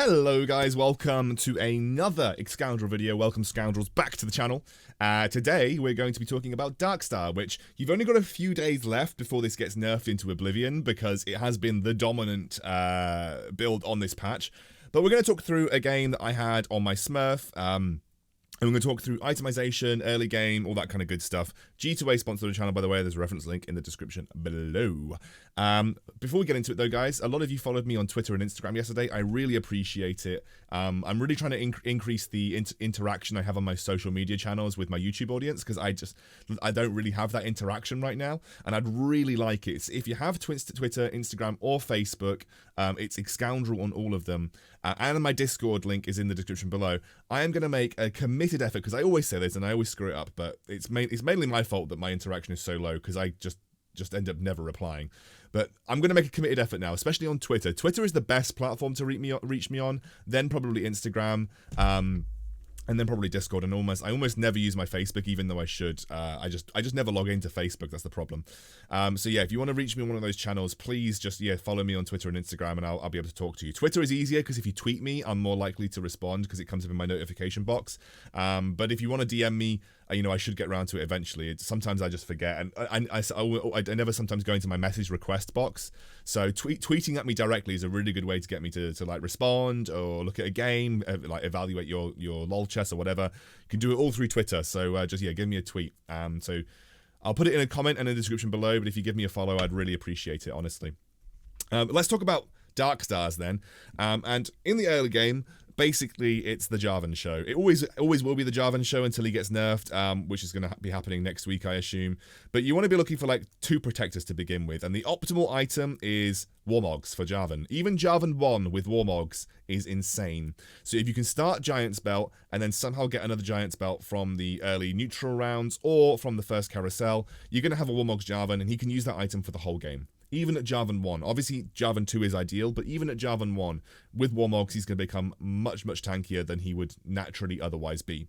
Hello guys, welcome to another Excoundrel video. Welcome Scoundrels back to the channel. Today we're going to be talking about Darkstar, which you've only got a few days left before this gets nerfed into oblivion because it has been the dominant build on this patch. But we're going to talk through a game that I had on my Smurf. And we're going to talk through itemization, early game, all that kind of good stuff. G2A sponsor the channel, by the way. There's a reference link in the description below. Before we get into it, though, guys, a lot of you followed me on Twitter and Instagram yesterday. I really appreciate it. I'm really trying to increase the interaction I have on my social media channels with my YouTube audience because I don't really have that interaction right now, and I'd really like it. If you have Twitter, Instagram, or Facebook, it's Excoundrel on all of them. And my Discord link is in the description below. I am going to make a committed effort, because I always say this and I always screw it up, but it's mainly my fault that my interaction is so low because I just end up never replying. But I'm going to make a committed effort now, especially on Twitter. Twitter is the best platform to reach me on, then probably Instagram, and then probably Discord, and I almost never use my Facebook, even though I should. I just never log into Facebook. That's the problem. So yeah, if you want to reach me on one of those channels, please just follow me on Twitter and Instagram, and I'll be able to talk to you. Twitter is easier because if you tweet me, I'm more likely to respond because it comes up in my notification box. But if you want to DM me, I should get around to it eventually. Sometimes I just forget, and I never sometimes go into my message request box. So tweeting at me directly is a really good way to get me to like respond or look at a game, like evaluate your lol chess or whatever. You can do it all through Twitter. So just give me a tweet. So I'll put it in a comment and in the description below. But if you give me a follow, I'd really appreciate it, honestly. Let's talk about Darkstars then. And in the early game, basically, it's the Jarvan show. It always will be the Jarvan show until he gets nerfed, which is going to be happening next week, I assume. But you want to be looking for like 2 protectors to begin with, and the optimal item is Warmogs for Jarvan. Even Jarvan 1 with Warmogs is insane. So if you can start Giant's Belt and then somehow get another Giant's Belt from the early neutral rounds or from the first carousel, you're going to have a Warmogs Jarvan, and he can use that item for the whole game. Even at Jarvan 1. Obviously, Jarvan 2 is ideal, but even at Jarvan 1, with Warmogs, he's going to become much, much tankier than he would naturally otherwise be.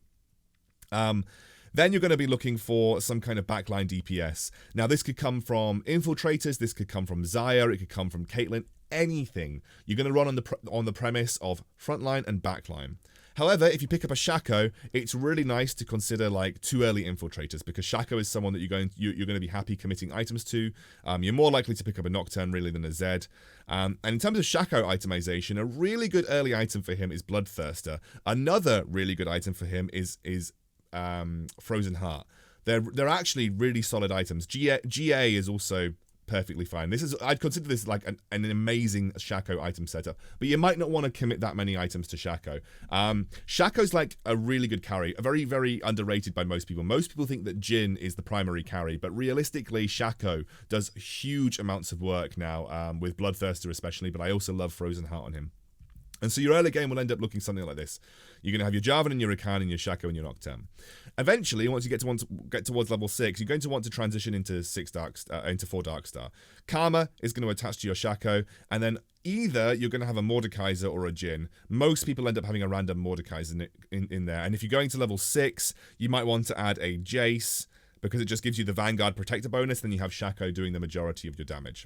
Then you're going to be looking for some kind of backline DPS. Now, this could come from Infiltrators, this could come from Xayah, it could come from Caitlyn, anything. You're going to run on the premise of frontline and backline. However, if you pick up a Shaco, it's really nice to consider like 2 early infiltrators, because Shaco is someone that you're going to be happy committing items to. You're more likely to pick up a Nocturne really than a Zed. And in terms of Shaco itemization, a really good early item for him is Bloodthirster. Another really good item for him is Frozen Heart. They're actually really solid items. GA is also perfectly fine. I'd consider this like an amazing Shaco item setup, but you might not want to commit that many items to Shaco. Shaco's like a really good carry, a very, very underrated by most people. Most people think that Jhin is the primary carry, but realistically, Shaco does huge amounts of work now, with Bloodthirster especially, but I also love Frozen Heart on him. And so your early game will end up looking something like this. You're going to have your Jarvan and your Rakan and your Shaco and your Nocturne. Eventually, once you get towards level 6, you're going to want to transition into 4 Darkstar. Karma is going to attach to your Shaco, and then either you're going to have a Mordekaiser or a Jhin. Most people end up having a random Mordekaiser in there. And if you're going to level 6, you might want to add a Jace, because it just gives you the Vanguard Protector bonus, then you have Shaco doing the majority of your damage.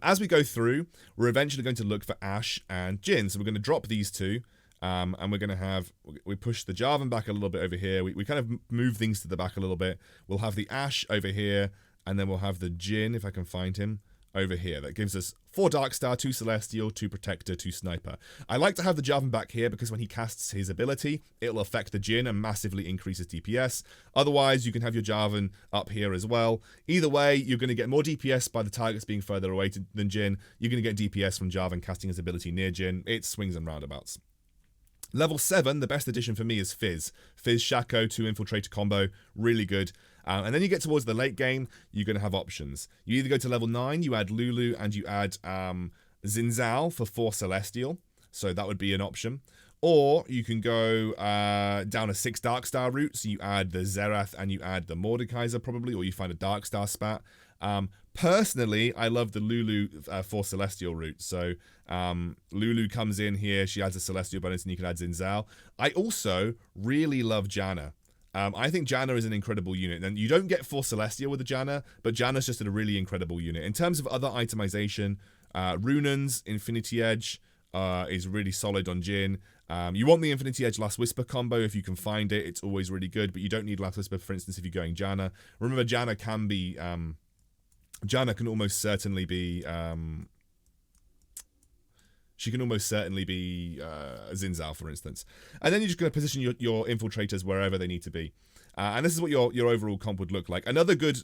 As we go through, we're eventually going to look for Ashe and Jhin. So we're going to drop these 2, and we're going to we push the Jarvan back a little bit over here. We kind of move things to the back a little bit. We'll have the Ashe over here, and then we'll have the Jhin, if I can find him, over here. That gives us 4 Darkstar, 2 Celestial, 2 Protector, 2 Sniper. I like to have the Jarvan back here because when he casts his ability, it'll affect the Jhin and massively increase his DPS. Otherwise, you can have your Jarvan up here as well. Either way, you're going to get more DPS by the targets being further away than Jhin. You're going to get DPS from Jarvan casting his ability near Jhin. It swings and roundabouts. Level 7, the best addition for me is Fizz. Fizz Shaco 2 Infiltrator combo, really good. And then you get towards the late game, you're going to have options. You either go to level 9, you add Lulu, and you add Xin Zhao for 4 Celestial. So that would be an option. Or you can go down a 6 Darkstar route. So you add the Xerath and you add the Mordekaiser probably, or you find a Darkstar spat. Personally, I love the Lulu for Celestial route. So Lulu comes in here, she adds a Celestial bonus, and you can add Xin Zhao. I also really love Janna. I think Janna is an incredible unit, and you don't get 4 Celestial with the Janna, but Janna's just a really incredible unit. In terms of other itemization, Runans, Infinity Edge, is really solid on Jhin. You want the Infinity Edge Last Whisper combo if you can find it. It's always really good, but you don't need Last Whisper, for instance, if you're going Janna. Remember, Janna can be... Janna can almost certainly be... she can almost certainly be Xin Zhao, for instance. And then you're just going to position your infiltrators wherever they need to be. And this is what your overall comp would look like. Another good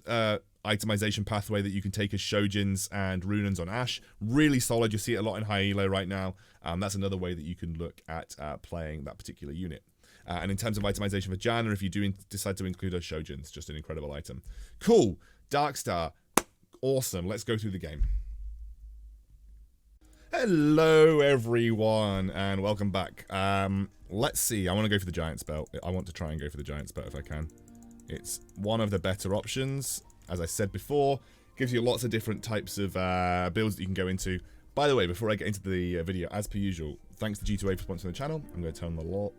itemization pathway that you can take is Shojins and Runans on Ashe. Really solid. You see it a lot in high elo right now. That's another way that you can look at playing that particular unit. And in terms of itemization for Janna, if you do decide to include a Shojins, just an incredible item. Cool. Darkstar. Awesome. Let's go through the game. Hello everyone and welcome back. Let's see, I want to go for the Giant's Belt. I want to try and go for the Giant's Belt if I can. It's one of the better options. As I said before, gives you lots of different types of builds that you can go into. By the way, before I get into the video, as per usual, thanks to G2A for sponsoring the channel. I'm going to turn the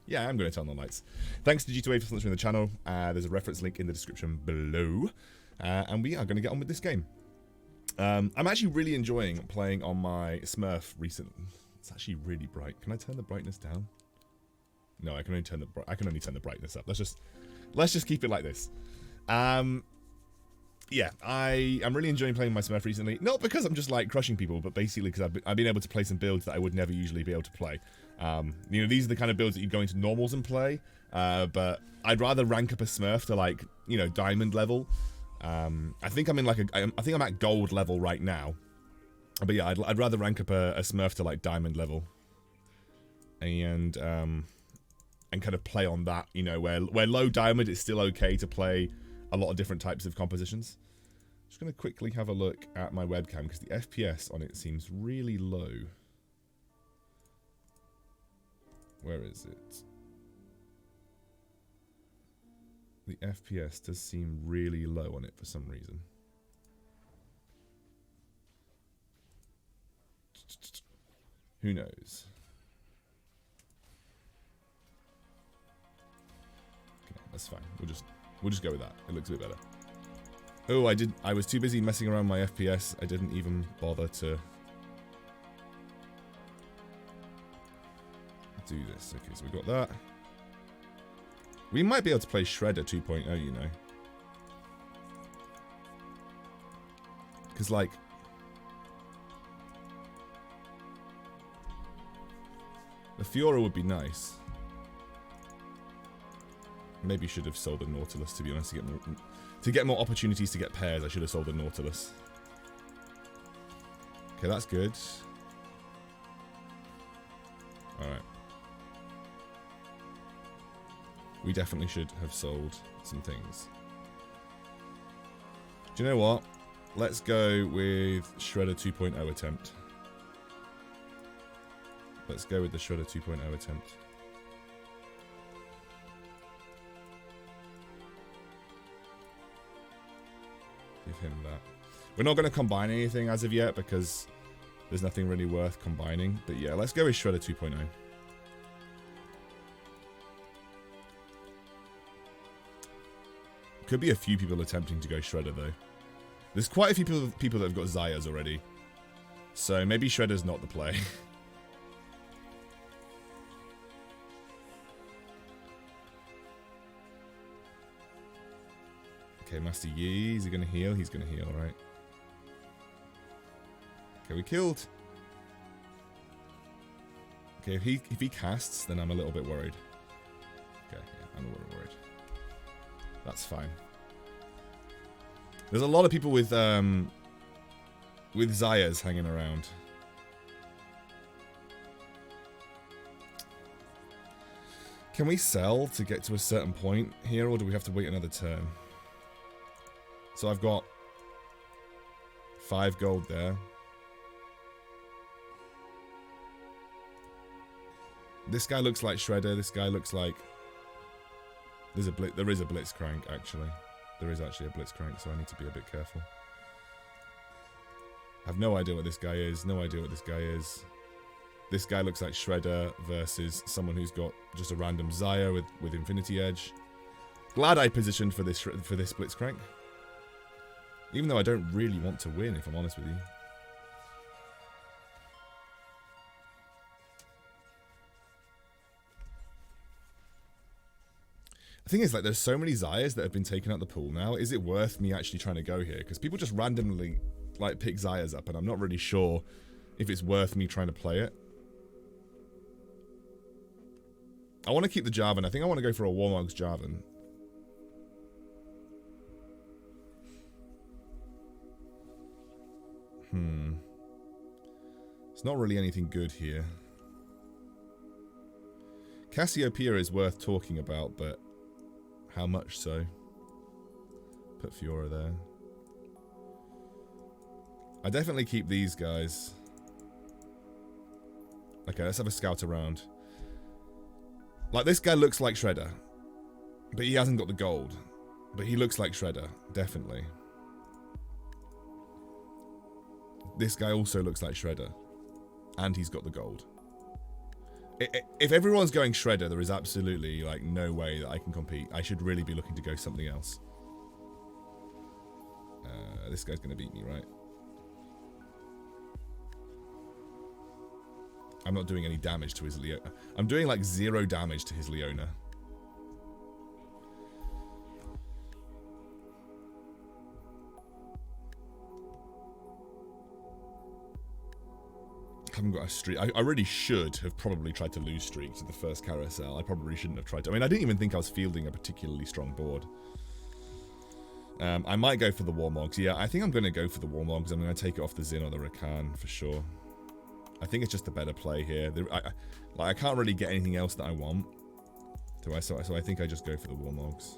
Yeah, I'm going to turn on the lights. Thanks to G2A for sponsoring the channel. There's a reference link in the description below. And we are going to get on with this game. I'm actually really enjoying playing on my Smurf recently. It's actually really bright. Can I turn the brightness down? No, I can only turn the brightness up. Let's just keep it like this. Yeah, I'm really enjoying playing my Smurf recently. Not because I'm just like crushing people, but basically because I've been able to play some builds that I would never usually be able to play. You know, these are the kind of builds that you go into normals and play. But I'd rather rank up a Smurf to like, you know, diamond level. I think I'm in like I think I'm at gold level right now, but yeah, I'd rather rank up a Smurf to like diamond level, and kind of play on that, you know, where low diamond is still okay to play a lot of different types of compositions. Just gonna quickly have a look at my webcam because the FPS on it seems really low. Where is it? The FPS does seem really low on it for some reason. Who knows? Okay, that's fine. We'll just go with that. It looks a bit better. Oh, I was too busy messing around my FPS. I didn't even bother to do this. Okay, so we got that. We might be able to play Shredder 2.0, you know. Because, like... the Fiora would be nice. Maybe should have sold the Nautilus, to be honest, to get more opportunities to get pairs. I should have sold the Nautilus. Okay, that's good. Alright. We definitely should have sold some things. Do you know what? Let's go with Shredder 2.0 attempt. Let's go with the Shredder 2.0 attempt. Give him that. We're not going to combine anything as of yet because there's nothing really worth combining. But yeah, let's go with Shredder 2.0. Could be a few people attempting to go Shredder though. There's quite a few people that have got Zayas already. So maybe Shredder's not the play. Okay, Master Yi, is he going to heal? He's going to heal, right? Okay, we killed. Okay, if he casts, then I'm a little bit worried. Okay, yeah, I'm a little worried. That's fine. There's a lot of people with Zayas hanging around. Can we sell to get to a certain point here, or do we have to wait another turn? So I've got 5 gold there. This guy looks like Shredder. This guy looks like... There is a Blitzcrank, actually. There is actually a Blitzcrank, so I need to be a bit careful. I have no idea what this guy is. No idea what this guy is. This guy looks like Shredder versus someone who's got just a random Zaya with Infinity Edge. Glad I positioned for this Blitzcrank. Even though I don't really want to win, if I'm honest with you. The thing is, like, there's so many Zayas that have been taken out the pool now. Is it worth me actually trying to go here? Because people just randomly, like, pick Zayas up, and I'm not really sure if it's worth me trying to play it. I want to keep the Jarvan. I think I want to go for a Warmog's Jarvan. It's not really anything good here. Cassiopeia is worth talking about, but how much so? Put Fiora there. I definitely keep these guys. Okay, let's have a scout around. Like, this guy looks like Shredder, but he hasn't got the gold. But he looks like Shredder, definitely. This guy also looks like Shredder, and he's got the gold. If everyone's going Shredder, there is absolutely, like, no way that I can compete. I should really be looking to go something else. This guy's going to beat me, right? I'm not doing any damage to his Leona. I'm doing, like, 0 damage to his Leona. I haven't got a streak. I really should have probably tried to lose streak to the first carousel. I probably shouldn't have tried to. I mean, I didn't even think I was fielding a particularly strong board. I might go for the Warmogs. Yeah, I think I'm going to go for the Warmogs. I'm going to take it off the Zin or the Rakan for sure. I think it's just a better play here. I can't really get anything else that I want. So I think I just go for the Warmogs.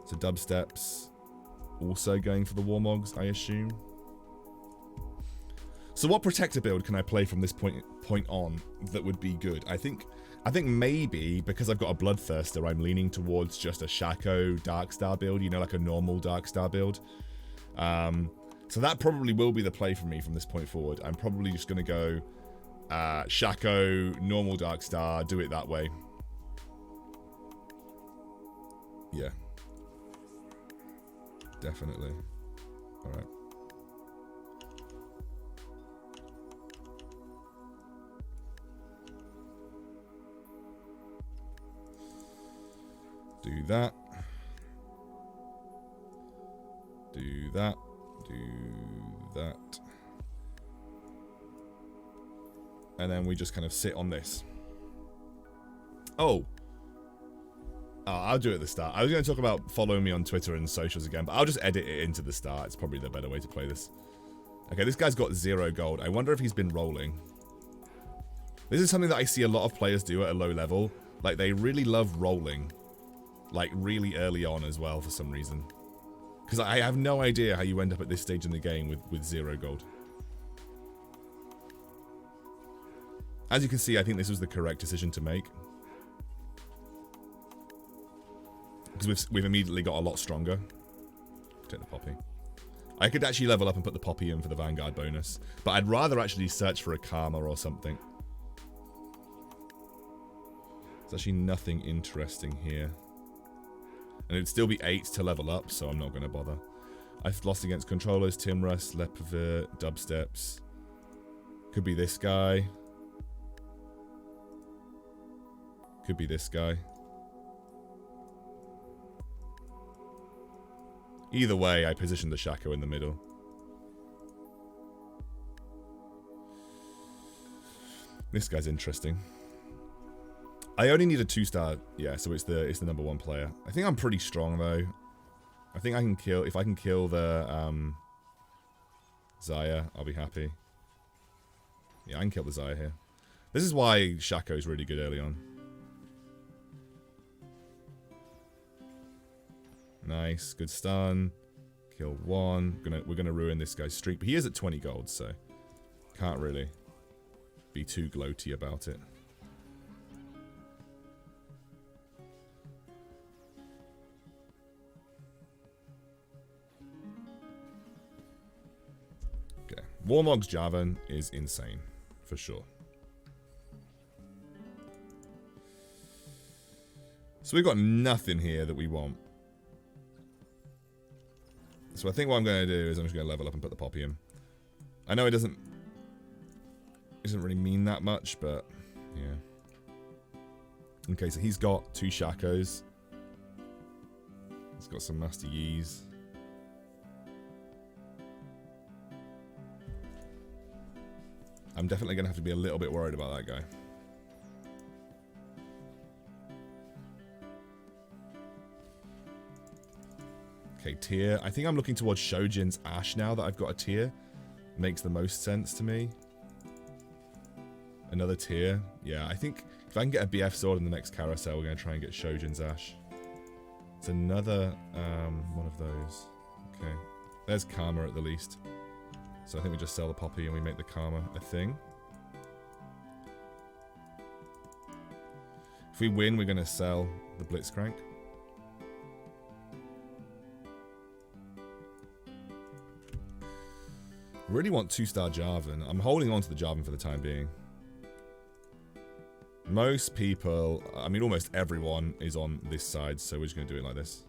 So Dubstep's also going for the Warmogs, I assume. So what protector build can I play from this point on that would be good? I think maybe because I've got a Bloodthirster, I'm leaning towards just a Shaco Darkstar build, you know, like a normal Darkstar build. So that probably will be the play for me from this point forward. I'm probably just going to go Shaco, normal Darkstar, do it that way. Yeah. Definitely. Alright. Do that. Do that. Do that. And then we just kind of sit on this. Oh. I'll do it at the start. I was going to talk about following me on Twitter and socials again, but I'll just edit it into the start. It's probably the better way to play this. Okay, this guy's got 0 gold. I wonder if he's been rolling. This is something that I see a lot of players do at a low level. Like, they really love rolling. Like, really early on as well, for some reason. Because I have no idea how you end up at this stage in the game with 0 gold. As you can see, I think this was the correct decision to make. Because we've immediately got a lot stronger. Take the Poppy. I could actually level up and put the Poppy in for the Vanguard bonus. But I'd rather actually search for a Karma or something. There's actually nothing interesting here. And it'd still be 8 to level up, so I'm not going to bother. I've lost against controllers, Timrus, Lepavir, Dubsteps. Could be this guy. Could be this guy. Either way, I positioned the Shaco in the middle. This guy's interesting. I only need a 2-star, yeah, so it's the number 1 player. I think I'm pretty strong though. I think I can kill, if I can kill the Xayah, I'll be happy. Yeah, I can kill the Xayah here. This is why Shaco is really good early on. Nice, good stun. Kill 1. We're gonna ruin this guy's streak, but he is at 20 gold, so can't really be too gloaty about it. Okay, Warmog's Jarvan is insane, for sure. So we've got nothing here that we want. So I think what I'm going to do is I'm just going to level up and put the Poppy in. I know it doesn't really mean that much, but yeah. Okay, so he's got 2 Shakos. He's got some Master Yis. I'm definitely going to have to be a little bit worried about that guy. Okay, tier. I think I'm looking towards Shojin's Ash now that I've got a tier. Makes the most sense to me. Another tier. Yeah, I think if I can get a BF sword in the next carousel, we're going to try and get Shojin's Ash. It's another one of those. Okay. There's Karma at the least. So I think we just sell the Poppy and we make the Karma a thing. If we win, we're going to sell the Blitzcrank. Really want 2-star Jarvan. I'm holding on to the Jarvan for the time being. Most people, I mean almost everyone is on this side, so we're just going to do it like this.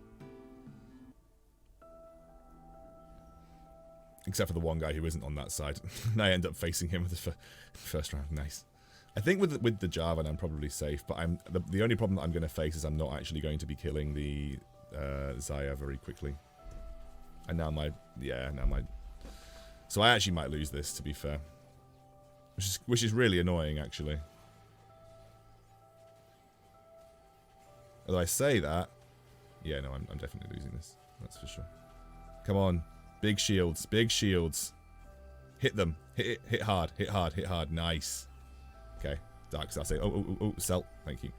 Except for the one guy who isn't on that side. And I end up facing him with the first round. Nice. I think with the Jarvan I'm probably safe, but the only problem that I'm going to face is I'm not actually going to be killing the Xayah very quickly. And now my... So I actually might lose this, to be fair. Which is really annoying, actually. Although I say that... Yeah, no, I'm definitely losing this. That's for sure. Come on. Big shields. Big shields. Hit them. Hit hard. Hit hard. Hit hard. Nice. Okay. Darkstar, say... Oh, sell. Thank you.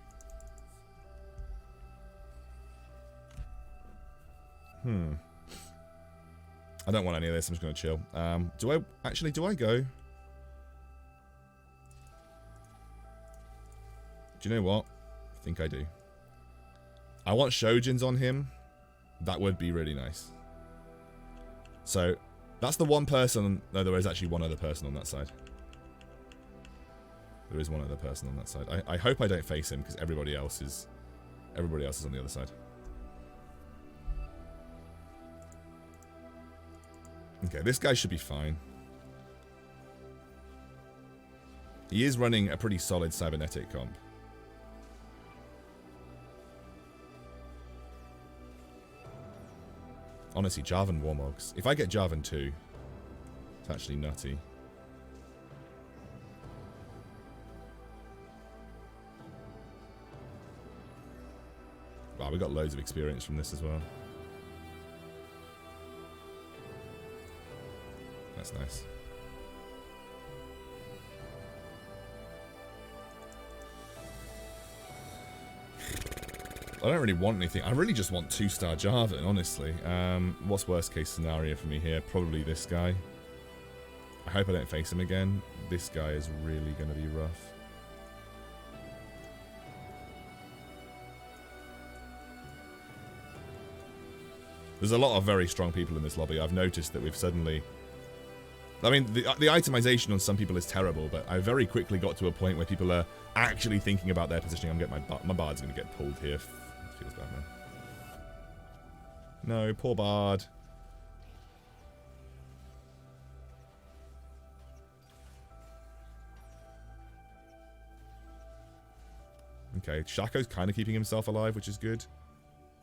I don't want any of this. I'm just going to chill. Do I go? Do you know what? I think I do. I want Shojin's on him. That would be really nice. So, that's the one person... No, there is actually one other person on that side. There is one other person on that side. I hope I don't face him, because everybody else is on the other side. Okay, this guy should be fine. He is running a pretty solid cybernetic comp. Honestly, Jarvan Warmogs. If I get Jarvan 2, it's actually nutty. Wow, we got loads of experience from this as well. That's nice. I don't really want anything. I really just want 2-star Jarvan, honestly. What's worst case scenario for me here? Probably this guy. I hope I don't face him again. This guy is really going to be rough. There's a lot of very strong people in this lobby. I've noticed that we've suddenly... I mean, the itemization on some people is terrible, but I very quickly got to a point where people are actually thinking about their positioning. I'm getting my Bard's going to get pulled here. It feels bad, man. No, poor Bard. Okay, Shaco's kind of keeping himself alive, which is good.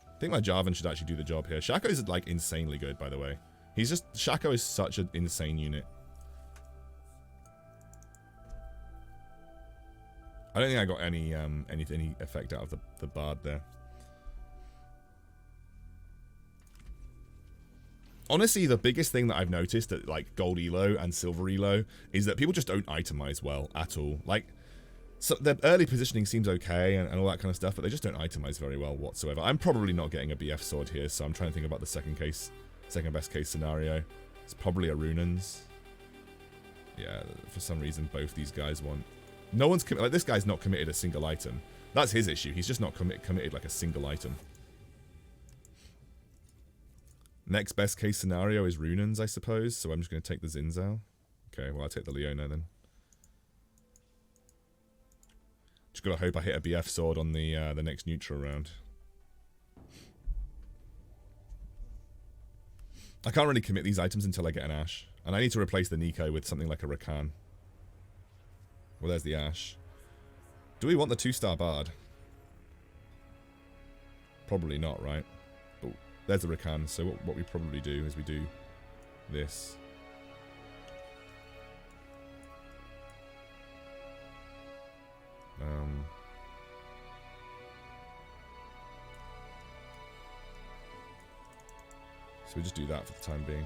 I think my Jarvan should actually do the job here. Shaco's like insanely good, by the way. He's just... Shaco is such an insane unit. I don't think I got any effect out of the Bard there. Honestly, the biggest thing that I've noticed at like Gold Elo and Silver Elo is that people just don't itemize well at all. Like, so the early positioning seems okay and all that kind of stuff, but they just don't itemize very well whatsoever. I'm probably not getting a BF sword here, so I'm trying to think about the second best case scenario. It's probably a Runans. Yeah, for some reason both these guys want... No one's like, this guy's not committed a single item. That's his issue. He's just not committed like a single item. Next best case scenario is Runans, I suppose. So I'm just going to take the Zinzao. Okay, well I'll take the Leona then. Just gotta hope I hit a BF sword on the next neutral round. I can't really commit these items until I get an Ashe. And I need to replace the Nico with something like a Rakan. Well, there's the Ashe. Do we want the 2-star Bard? Probably not, right? Oh, there's the Rakan. So what we probably do is we do this. So we just do that for the time being.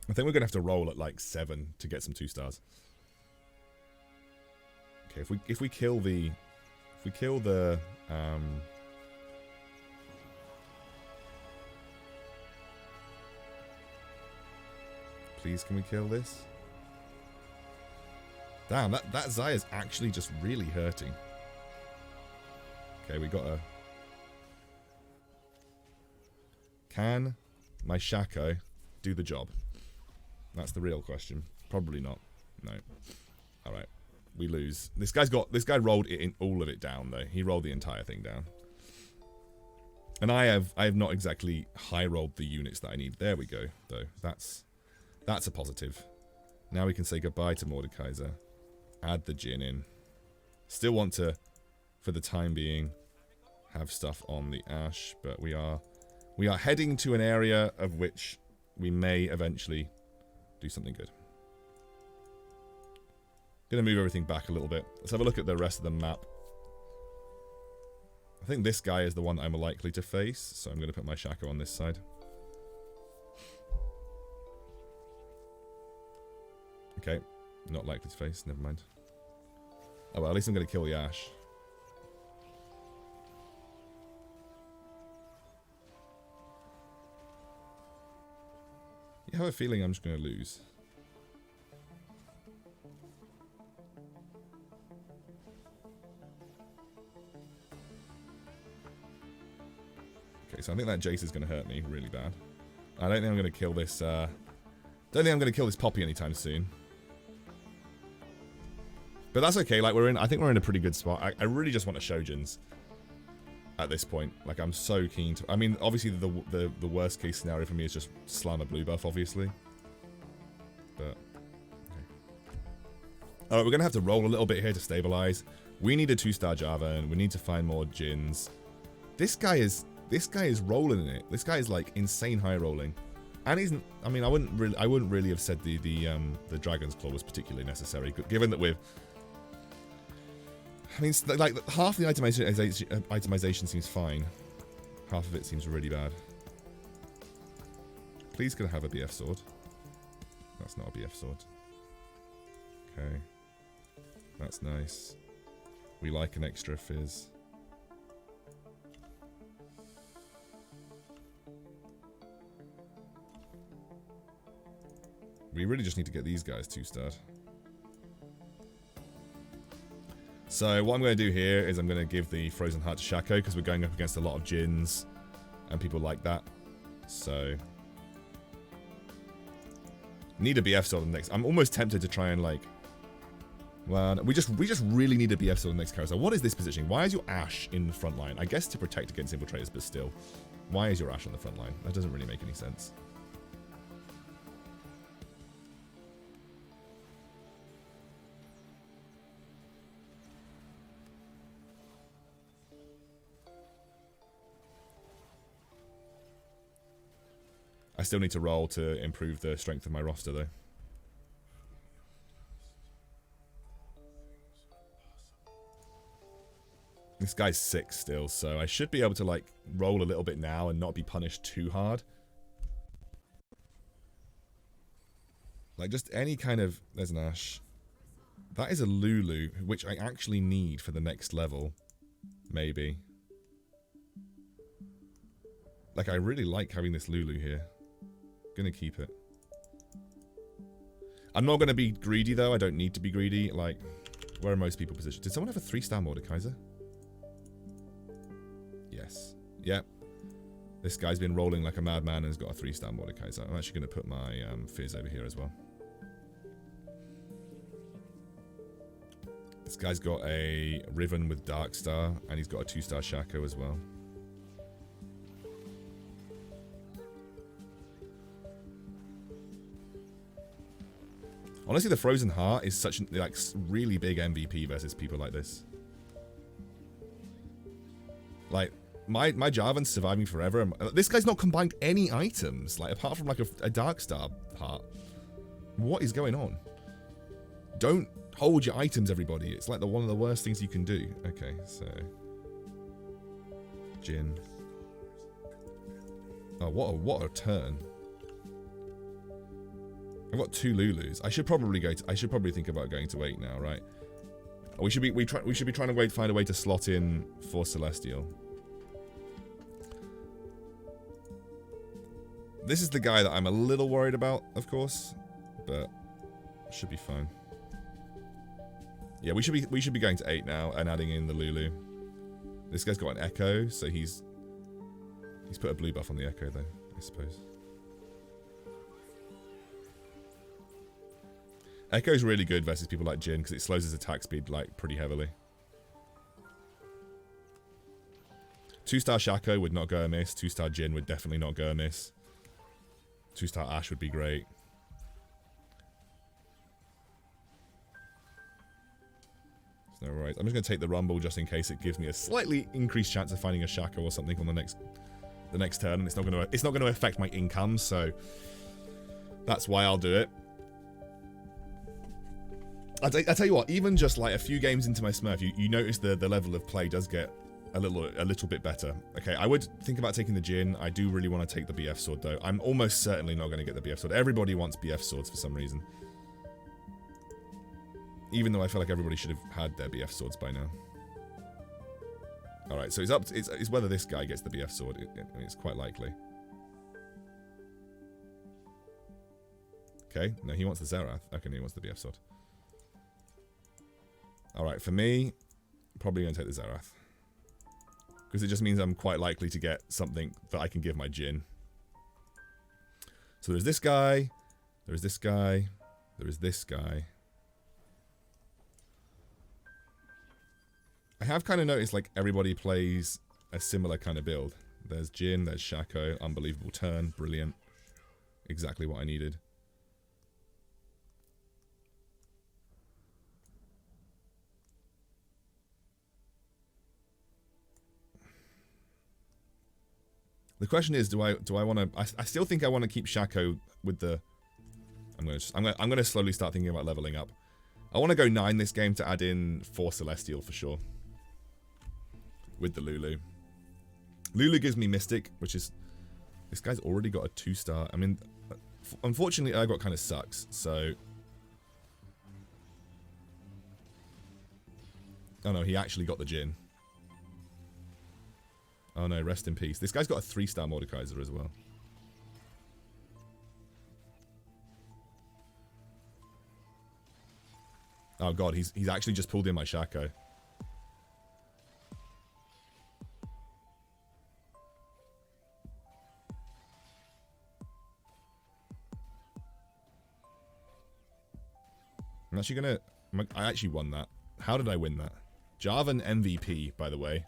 I think we're gonna have to roll at like 7 to get some 2 stars. Okay, if we kill the please, can we kill this? Damn, that Zaya's actually just really hurting. Okay, we got a... Can my Shaco do the job? That's the real question. Probably not. No. Alright. We lose. This guy rolled it in all of it down though. He rolled the entire thing down. And I have not exactly high rolled the units that I need. There we go, though. That's a positive. Now we can say goodbye to Mordekaiser. Add the Jin in. Still want to, for the time being, have stuff on the Ash, but we are heading to an area of which we may eventually do something good. Gonna move everything back a little bit. Let's have a look at the rest of the map. I think this guy is the one I'm likely to face, so I'm gonna put my Shaco on this side. Okay, not likely to face, never mind. Oh well, at least I'm gonna kill the Ash. I have a feeling I'm just going to lose. Okay, so I think that Jace is going to hurt me really bad. I don't think I'm going to kill this. Don't think I'm going to kill this Poppy anytime soon. But that's okay. Like I think we're in a pretty good spot. I really just want to Shojins at this point. Like I'm so keen to. I mean, obviously the worst case scenario for me is just slam a blue buff, obviously. But okay. All right, we're gonna have to roll a little bit here to stabilize. We need a 2-star Java, and we need to find more Jins. This guy is rolling in it. This guy is like insane high rolling, and he's. I mean, I wouldn't really have said the Dragon's Claw was particularly necessary, given that we've. I mean, like half the itemization seems fine. Half of it seems really bad. Please, could I have a BF sword? That's not a BF sword. Okay, that's nice. We like an extra fizz. We really just need to get these guys 2-starred. So what I'm going to do here is I'm going to give the Frozen Heart to Shaco because we're going up against a lot of Jins and people like that. So need a BF sword on the next. I'm almost tempted to try and like. Well, we just really need a BF sword on the next carousel. What is this positioning? Why is your Ash in the front line? I guess to protect against infiltrators, but still, why is your Ash on the front line? That doesn't really make any sense. I still need to roll to improve the strength of my roster, though. This guy's 6 still, so I should be able to, like, roll a little bit now and not be punished too hard. Like, just any kind of... There's an Ash. That is a Lulu, which I actually need for the next level. Maybe. Like, I really like having this Lulu here. Gonna keep it. I'm not gonna be greedy though. I don't need to be greedy. Like, where are most people positioned? Did someone have a 3-star Mordekaiser? Yes. Yep. This guy's been rolling like a madman and has got a 3-star Mordekaiser. I'm actually gonna put my Fizz over here as well. This guy's got a Riven with Darkstar and he's got a 2-star Shaco as well. Honestly, the Frozen Heart is such like really big MVP versus people like this. my Jarvan's surviving forever. This guy's not combined any items, like apart from like a Darkstar part. What is going on? Don't hold your items, everybody. It's like one of the worst things you can do. Okay, so Jhin. Oh, what a turn. I've got 2 Lulus. I should probably think about going to 8 now, right? We should be trying to find a way to slot in for Celestial. This is the guy that I'm a little worried about, of course, but should be fine. Yeah, we should be going to 8 now and adding in the Lulu. This guy's got an Echo, so he's put a blue buff on the Echo though, I suppose. Echo's really good versus people like Jhin because it slows his attack speed like pretty heavily. 2-star Shaco would not go amiss. 2-star Jhin would definitely not go amiss. 2-star Ashe would be great. No worries. I'm just going to take the Rumble just in case it gives me a slightly increased chance of finding a Shaco or something on the next turn, and it's not going to affect my income, so that's why I'll do it. I tell you what, even just like a few games into my Smurf, you notice the level of play does get a little bit better. Okay, I would think about taking the Jhin. I do really want to take the BF sword though. I'm almost certainly not going to get the BF sword. Everybody wants BF swords for some reason. Even though I feel like everybody should have had their BF swords by now. Alright, so it's whether this guy gets the BF sword. I mean, it's quite likely. Okay, no, he wants the Zerath. Okay, no, he wants the BF sword. Alright, for me, probably going to take the Zerath. Because it just means I'm quite likely to get something that I can give my Jhin. So there's this guy, there's this guy, there is this guy. I have kind of noticed like everybody plays a similar kind of build. There's Jhin, there's Shaco, unbelievable turn, brilliant. Exactly what I needed. The question is, do I want to? I still think I want to keep Shaco with the. I'm gonna slowly start thinking about leveling up. I want to go 9 this game to add in 4 Celestial for sure. With the Lulu. Lulu gives me Mystic, which is this guy's already got a 2-star. I mean, unfortunately, Urgot kind of sucks. So. Oh no, he actually got the Jhin. Oh no, rest in peace. This guy's got a 3-star Mordekaiser as well. Oh god, he's actually just pulled in my Shaco. I'm actually gonna... I actually won that. How did I win that? Jarvan MVP, by the way.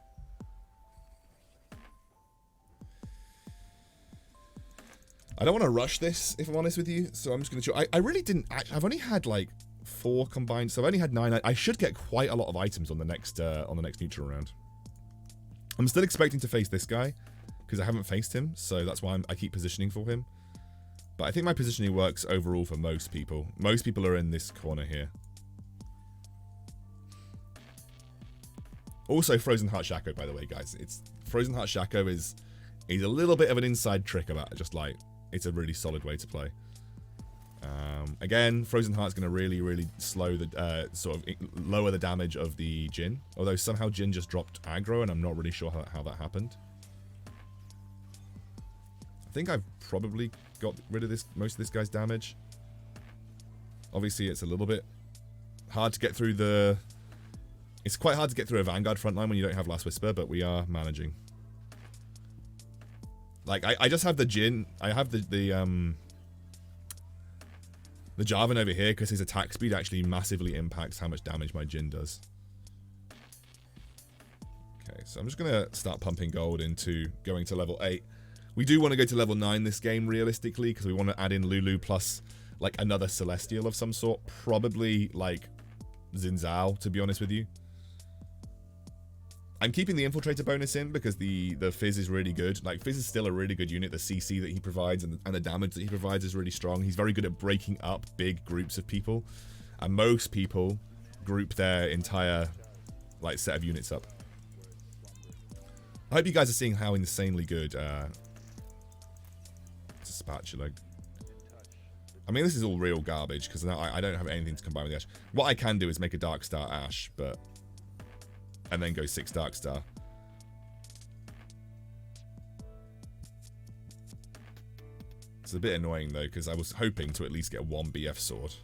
I don't want to rush this, if I'm honest with you, so I'm just going to... I really didn't... I've only had, like, 4 combined, so I've only had 9. I should get quite a lot of items on the next neutral round. I'm still expecting to face this guy, because I haven't faced him, so that's why I keep positioning for him. But I think my positioning works overall for most people. Most people are in this corner here. Also, Frozen Heart Shaco, by the way, guys. Frozen Heart Shaco is a little bit of an inside trick about just, like... It's a really solid way to play. Again, Frozen Heart's going to really slow the lower the damage of the Jhin. Although somehow Jhin just dropped aggro, and I'm not really sure how that happened. I think I've probably got rid of most of this guy's damage. Obviously, it's a little bit hard to get through the. It's quite hard to get through a Vanguard frontline when you don't have Last Whisper, but we are managing. Like, I just have the Jhin. I have the Jarvan over here because his attack speed actually massively impacts how much damage my Jhin does. Okay, so I'm just going to start pumping gold into going to level 8. We do want to go to level 9 this game, realistically, because we want to add in Lulu plus, like, another Celestial of some sort. Probably, like, Xin Zhao, to be honest with you. I'm keeping the Infiltrator bonus in because the Fizz is really good. Like, Fizz is still a really good unit. The CC that he provides and the damage that he provides is really strong. He's very good at breaking up big groups of people. And most people group their entire, like, set of units up. I hope you guys are seeing how insanely good it's a spatula. I mean, this is all real garbage because I don't have anything to combine with the Ash. What I can do is make a Dark Star Ash, but... and then go 6 Dark Star. It's a bit annoying though, because I was hoping to at least get 1 BF sword.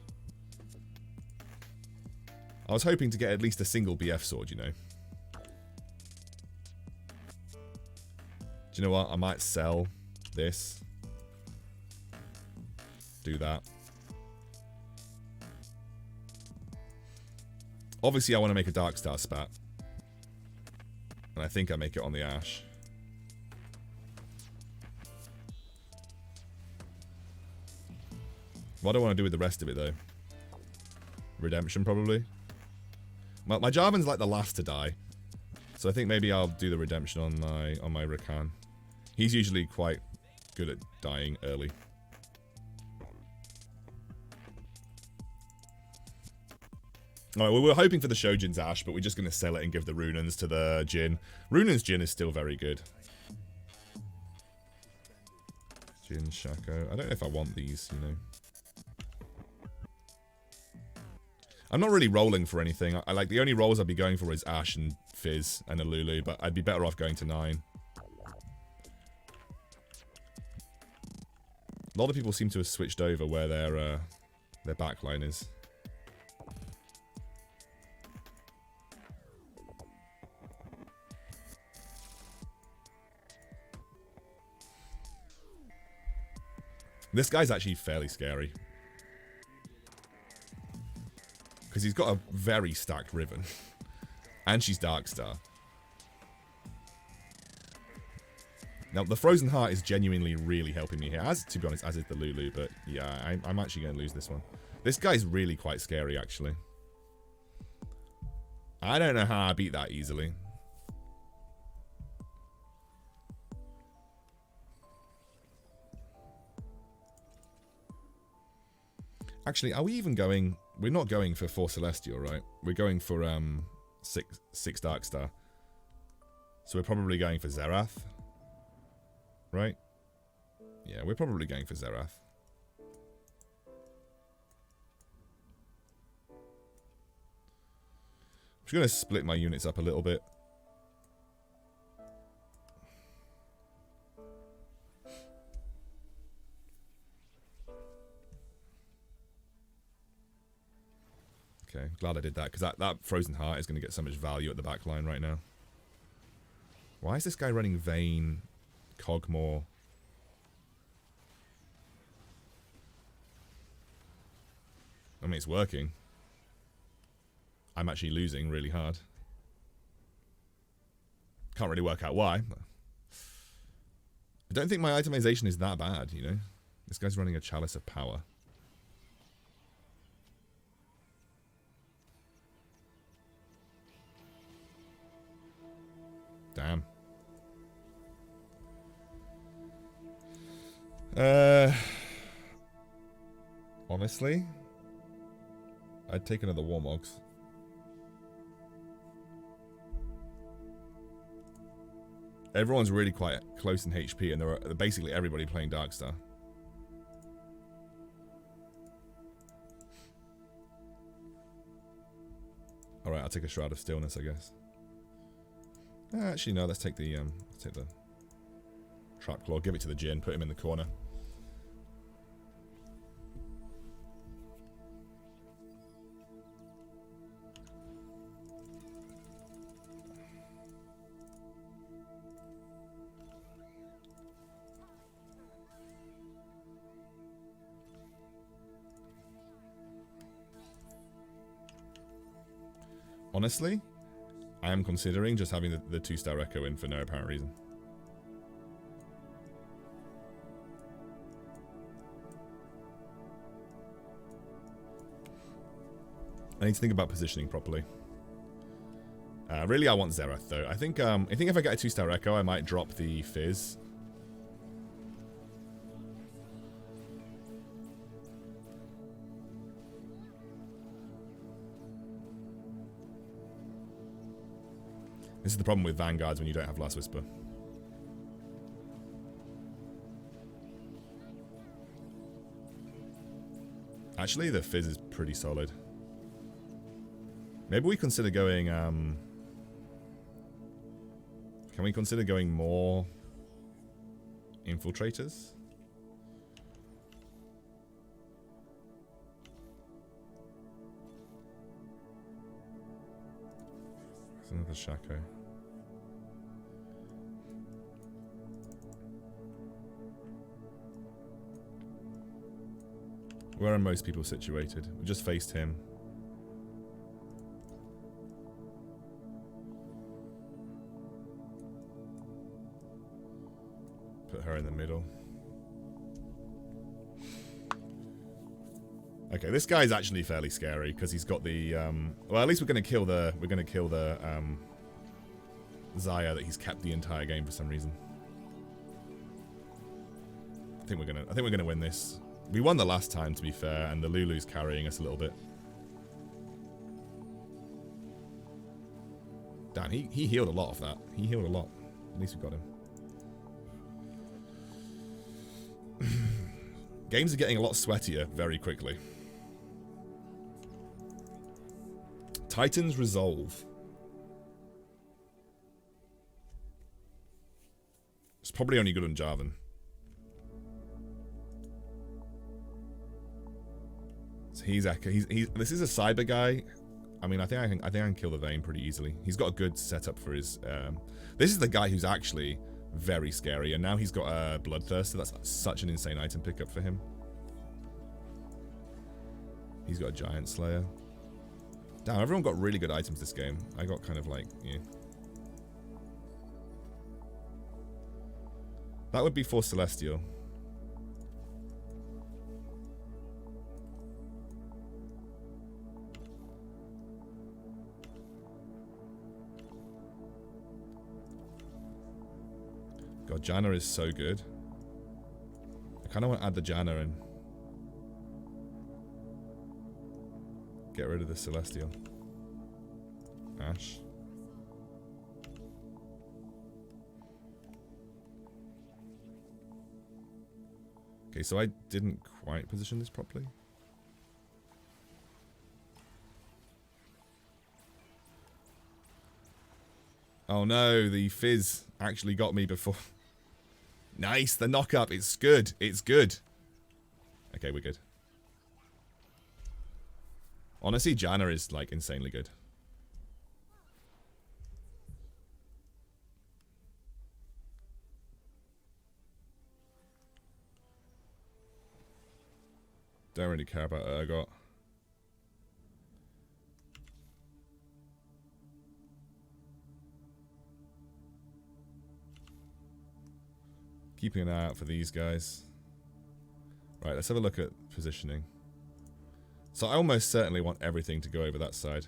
I was hoping to get at least a single BF sword, you know. Do you know what? I might sell this. Do that. Obviously, I want to make a Dark Star spat. And I think I make it on the Ash. What do I want to do with the rest of it, though? Redemption, probably. My Jarvan's like the last to die. So I think maybe I'll do the redemption on my Rakan. He's usually quite good at dying early. Alright, well, we're hoping for the Shojin's Ash, but we're just going to sell it and give the Runans to the Jhin. Runan's Jhin is still very good. Jhin, Shaco. I don't know if I want these, you know. I'm not really rolling for anything. I like the only rolls I'd be going for is Ash and Fizz and a Lulu, but I'd be better off going to 9. A lot of people seem to have switched over where their backline is. This guy's actually fairly scary. Because he's got a very stacked Riven. And she's Darkstar. Now, the Frozen Heart is genuinely really helping me here. As, to be honest, as is the Lulu. But yeah, I'm actually going to lose this one. This guy's really quite scary, actually. I don't know how I beat that easily. Actually, are we even going... We're not going for 4 Celestial, right? We're going for 6 Darkstar. So we're probably going for Xerath. Right? Yeah, we're probably going for Xerath. I'm just going to split my units up a little bit. Okay, glad I did that, because that Frozen Heart is going to get so much value at the back line right now. Why is this guy running Vayne, Cogmore? I mean, it's working. I'm actually losing really hard. Can't really work out why. I don't think my itemization is that bad, you know? This guy's running a Chalice of Power. Damn. Honestly, I'd take another Warmogs. Everyone's really quite close in HP, and they're basically everybody playing Darkstar. Alright, I'll take a Shroud of Stillness, I guess. Actually, no, let's take the Trap Claw, give it to the Jhin, put him in the corner. Honestly, I am considering just having the 2-star Echo in for no apparent reason. I need to think about positioning properly. Really, I want Zerath though. I think if I get a 2-star Echo, I might drop the Fizz. This is the problem with Vanguards when you don't have Last Whisper. Actually, the Fizz is pretty solid. Maybe we consider going, can we consider going more Infiltrators? There's another Shaco. Where are most people situated? We just faced him. Put her in the middle. Okay, this guy's actually fairly scary because he's got the well, at least we're gonna kill the Xayah that he's kept the entire game for some reason. I think we're gonna win this. We won the last time, to be fair, and the Lulu's carrying us a little bit. Damn, he healed a lot of that. He healed a lot. At least we got him. Games are getting a lot sweatier very quickly. Titan's Resolve. It's probably only good on Jarvan. So he's this is a cyber guy. I mean, I think I can kill the Vayne pretty easily. He's got a good setup for his. This is the guy who's actually very scary, and now he's got a Bloodthirster. That's such an insane item pickup for him. He's got a Giant Slayer. Damn, everyone got really good items this game. I got kind of like, yeah. That would be for Celestial. God, Janna is so good. I kind of want to add the Janna in. Get rid of the Celestial. Ash. Okay, so I didn't quite position this properly. Oh no, the Fizz actually got me before. Nice, the knock-up. It's good. It's good. Okay, we're good. Honestly, Janna is, like, insanely good. Don't really care about Urgot. Keeping an eye out for these guys. Right, let's have a look at positioning. So I almost certainly want everything to go over that side.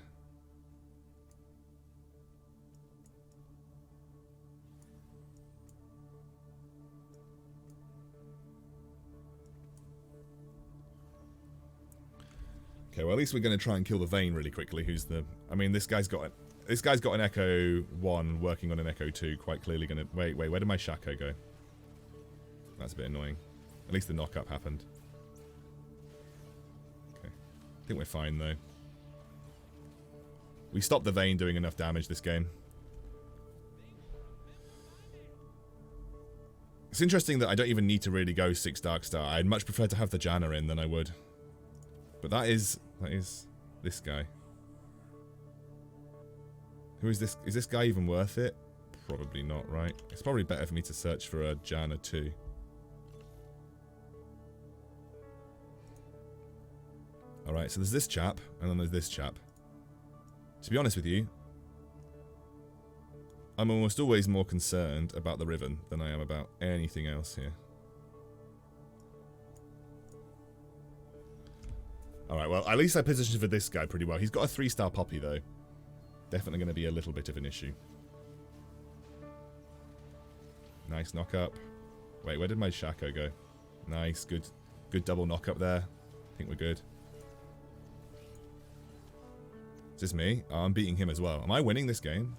Okay, well at least we're going to try and kill the Vayne really quickly. Who's the? I mean, this guy's got an Echo 1 working on an Echo 2. Quite clearly going to wait. Where did my Shaco go? That's a bit annoying. At least the knock-up happened. Okay. I think we're fine, though. We stopped the Vayne doing enough damage this game. It's interesting that I don't even need to really go 6 Darkstar. I'd much prefer to have the Janna in than I would. But that is this guy. Who is this? Is this guy even worth it? Probably not, right? It's probably better for me to search for a Janna too. Alright, so there's this chap, and then there's this chap. To be honest with you, I'm almost always more concerned about the Riven than I am about anything else here. Alright, well, at least I positioned for this guy pretty well. He's got a 3-star Poppy, though. Definitely going to be a little bit of an issue. Nice knock up. Wait, where did my Shaco go? Nice, good double knock up there. I think we're good. Is this me? Oh, I'm beating him as well. Am I winning this game?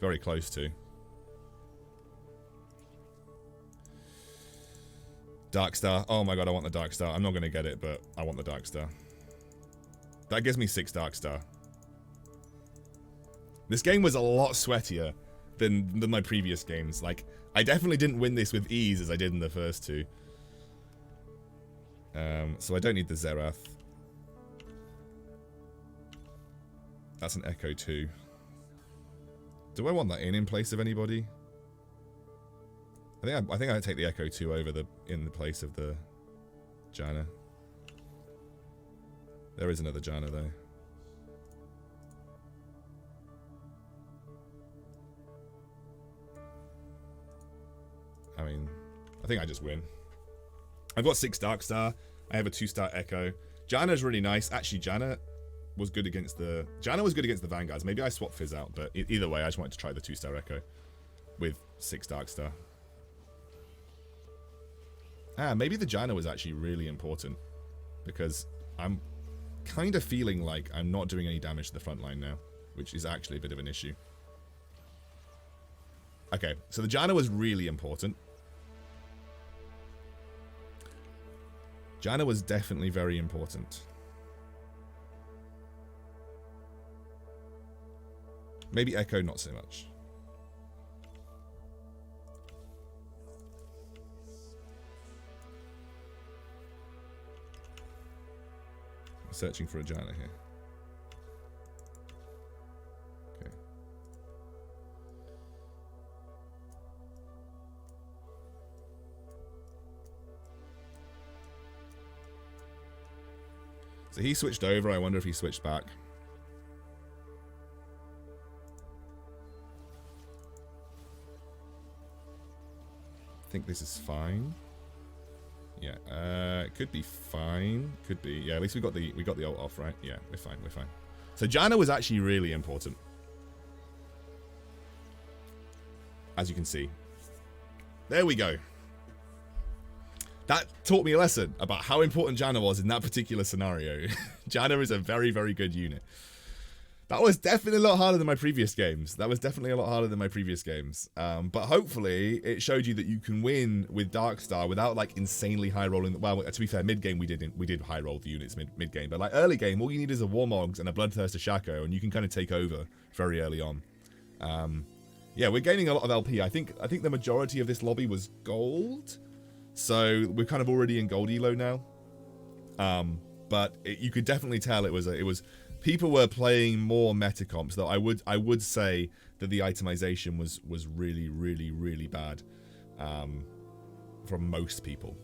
Very close to. Darkstar. Oh my god, I want the Darkstar. I'm not going to get it, but I want the Darkstar. That gives me 6 Darkstar. This game was a lot sweatier than my previous games. Like, I definitely didn't win this with ease as I did in the first 2. So I don't need the Zerath. That's an Echo 2. Do I want that in place of anybody? I think I'd take the Echo 2 over in the place of the Janna. There is another Janna though. I mean, I think I just win. I've got 6 Darkstar. I have a 2-star Echo. Janna's really nice. Actually, Janna was good against the Vanguards. Maybe I swap Fizz out, but either way, I just wanted to try the 2-star Echo with 6 Darkstar. Maybe the Janna was actually really important because I'm kind of feeling like I'm not doing any damage to the front line now, which is actually a bit of an issue. Okay, so the Janna was really important. Janna was definitely very important. Maybe Echo not so much. I'm searching for a Janna here. Okay. So he switched over. I wonder if he switched back. I think this is fine. Yeah, it could be fine. Could be. Yeah, at least we got the ult off, right? Yeah, we're fine. We're fine. So Janna was actually really important, as you can see. There we go. That taught me a lesson about how important Janna was in that particular scenario. Janna is a very, very good unit. That was definitely a lot harder than my previous games. But hopefully, it showed you that you can win with Darkstar without like insanely high rolling. Well, to be fair, mid game we did high roll the units mid game, but like early game, all you need is a Warmogs and a Bloodthirster Shaco, and you can kind of take over very early on. Yeah, we're gaining a lot of LP. I think the majority of this lobby was gold. So we're kind of already in gold elo now, but you could definitely tell it was people were playing more meta comps. Though I would say that the itemization was really bad from most people.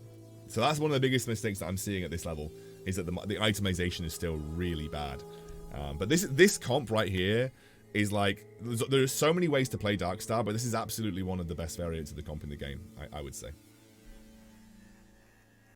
So that's one of the biggest mistakes that I'm seeing at this level is that the itemization is still really bad. But this comp right here is like there's so many ways to play Darkstar, but this is absolutely one of the best variants of the comp in the game. I would say.